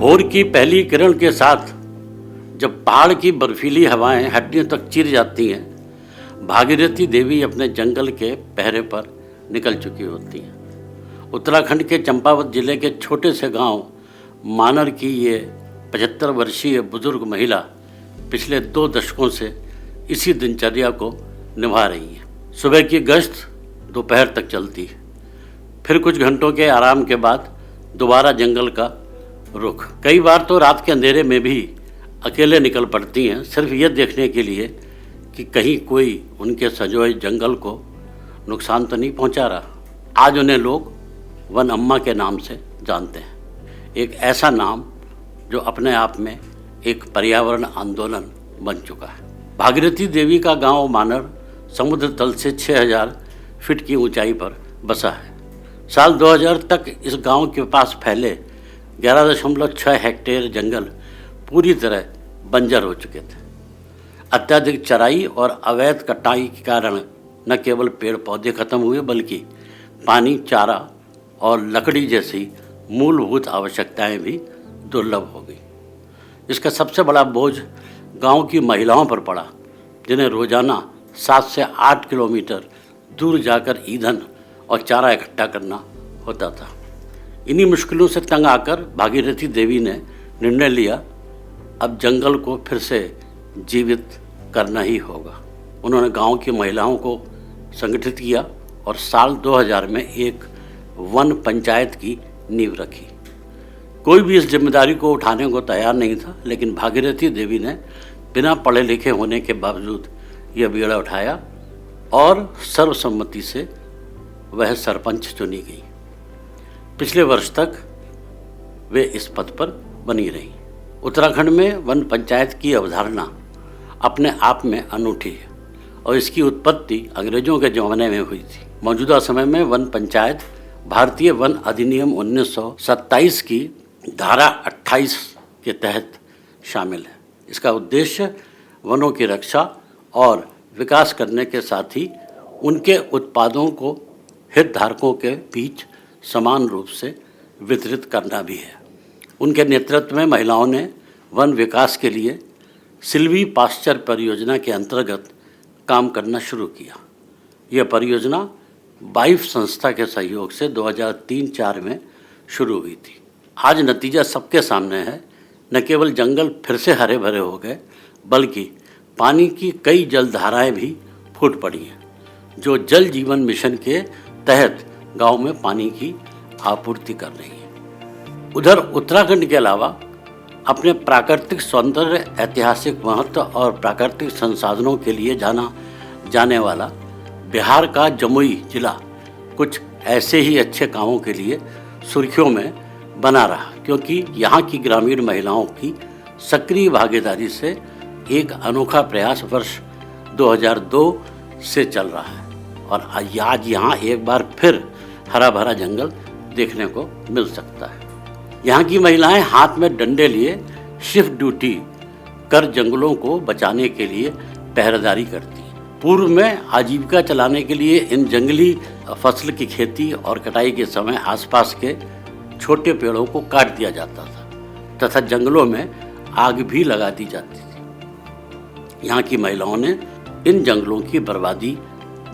भोर की पहली किरण के साथ जब पहाड़ की बर्फीली हवाएं हड्डियों तक चिर जाती हैं, भागीरथी देवी अपने जंगल के पहरे पर निकल चुकी होती हैं। उत्तराखंड के चंपावत जिले के छोटे से गांव मानर की ये 75 वर्षीय बुजुर्ग महिला पिछले 2 दशकों से इसी दिनचर्या को निभा रही है। सुबह की गश्त दोपहर तक चलती है, फिर कुछ घंटों के आराम के बाद दोबारा जंगल का रुख। कई बार तो रात के अंधेरे में भी अकेले निकल पड़ती हैं, सिर्फ ये देखने के लिए कि कहीं कोई उनके सजोए जंगल को नुकसान तो नहीं पहुंचा रहा। आज उन्हें लोग वन अम्मा के नाम से जानते हैं, एक ऐसा नाम जो अपने आप में एक पर्यावरण आंदोलन बन चुका है। भागीरथी देवी का गांव मानर समुद्र तल से 6000 फीट की ऊंचाई पर बसा है। साल 2000 तक इस गांव के पास फैले 11.6 हेक्टेयर जंगल पूरी तरह बंजर हो चुके थे। अत्यधिक चराई और अवैध कटाई के कारण न केवल पेड़ पौधे खत्म हुए, बल्कि पानी, चारा और लकड़ी जैसी मूलभूत आवश्यकताएं भी दुर्लभ हो गई। इसका सबसे बड़ा बोझ गांव की महिलाओं पर पड़ा, जिन्हें रोजाना 7 से 8 किलोमीटर दूर जाकर ईंधन और चारा इकट्ठा करना होता था। इन्हीं मुश्किलों से तंग आकर भागीरथी देवी ने निर्णय लिया, अब जंगल को फिर से जीवित करना ही होगा। उन्होंने गांव की महिलाओं को संगठित किया और साल 2000 में एक वन पंचायत की नींव रखी। कोई भी इस जिम्मेदारी को उठाने को तैयार नहीं था, लेकिन भागीरथी देवी ने बिना पढ़े लिखे होने के बावजूद यह बीड़ा उठाया और सर्वसम्मति से वह सरपंच चुनी गई। पिछले वर्ष तक वे इस पद पर बनी रही। उत्तराखंड में वन पंचायत की अवधारणा अपने आप में अनूठी है और इसकी उत्पत्ति अंग्रेजों के ज़माने में हुई थी। मौजूदा समय में वन पंचायत भारतीय वन अधिनियम 1927 की धारा 28 के तहत शामिल है। इसका उद्देश्य वनों की रक्षा और विकास करने के साथ ही उनके उत्पादों को हितधारकों के बीच समान रूप से वितरित करना भी है। उनके नेतृत्व में महिलाओं ने वन विकास के लिए सिल्वी पास्चर परियोजना के अंतर्गत काम करना शुरू किया। यह परियोजना बाइफ संस्था के सहयोग से 2003-04 में शुरू हुई थी। आज नतीजा सबके सामने है। न केवल जंगल फिर से हरे भरे हो गए, बल्कि पानी की कई जलधाराएं भी फूट पड़ी हैं, जो जल जीवन मिशन के तहत गांव में पानी की आपूर्ति कर रही है। उधर उत्तराखंड के अलावा अपने प्राकृतिक सौंदर्य, ऐतिहासिक महत्व और प्राकृतिक संसाधनों के लिए जाना जाने वाला बिहार का जमुई जिला कुछ ऐसे ही अच्छे कामों के लिए सुर्खियों में बना रहा, क्योंकि यहाँ की ग्रामीण महिलाओं की सक्रिय भागीदारी से एक अनोखा प्रयास वर्ष 2002 से चल रहा है और आज यहाँ एक बार फिर हरा भरा जंगल देखने को मिल सकता है। यहाँ की महिलाएं हाथ में डंडे लिए शिफ्ट ड्यूटी कर जंगलों को बचाने के लिए पहरेदारी करती हैं। पूर्व में आजीविका चलाने के लिए इन जंगली फसल की खेती और कटाई के समय आसपास के छोटे पेड़ों को काट दिया जाता था तथा जंगलों में आग भी लगा दी जाती थी। यहाँ की महिलाओं ने इन जंगलों की बर्बादी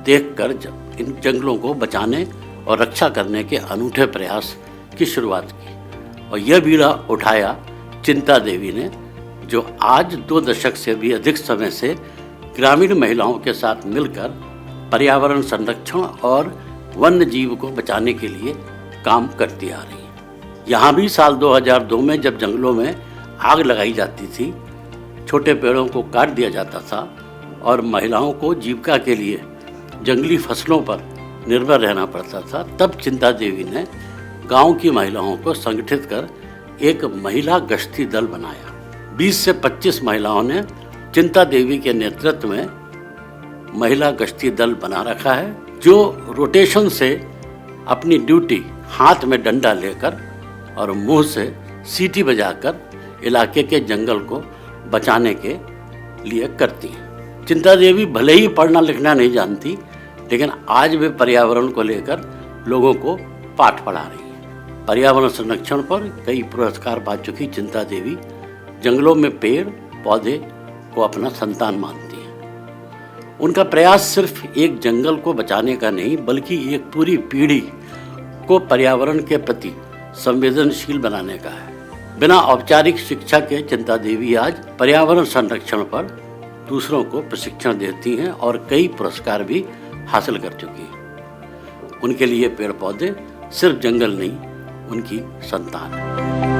देखकर इन जंगलों को बचाने और रक्षा करने के अनूठे प्रयास की शुरुआत की और यह बीड़ा उठाया चिंता देवी ने, जो आज 2 दशक से भी अधिक समय से ग्रामीण महिलाओं के साथ मिलकर पर्यावरण संरक्षण और वन्य जीव को बचाने के लिए काम करती आ रही है। यहाँ भी साल 2002 में जब जंगलों में आग लगाई जाती थी, छोटे पेड़ों को काट दिया जाता था और महिलाओं को जीविका के लिए जंगली फसलों पर निर्भर रहना पड़ता था, तब चिंता देवी ने गांव की महिलाओं को संगठित कर एक महिला गश्ती दल बनाया। 20 से 25 महिलाओं ने चिंता देवी के नेतृत्व में महिला गश्ती दल बना रखा है, जो रोटेशन से अपनी ड्यूटी हाथ में डंडा लेकर और मुंह से सीटी बजाकर इलाके के जंगल को बचाने के लिए करती हैं। चिंता देवी भले ही पढ़ना लिखना नहीं जानती, लेकिन आज वे पर्यावरण को लेकर लोगों को पाठ पढ़ा रही है। पर्यावरण संरक्षण पर कई पुरस्कार पा चुकी चिंता देवी जंगलों में पेड़ पौधे को अपना संतान मानती हैं। उनका प्रयास सिर्फ एक जंगल को बचाने का नहीं बल्कि एक पूरी पीढ़ी को पर्यावरण के प्रति संवेदनशील बनाने का है। बिना औपचारिक शिक्षा के चिंता देवी आज पर्यावरण संरक्षण पर दूसरों को प्रशिक्षण देती हैं और कई पुरस्कार भी हासिल कर चुकी हैं। उनके लिए पेड़ पौधे सिर्फ जंगल नहीं, उनकी संतान है।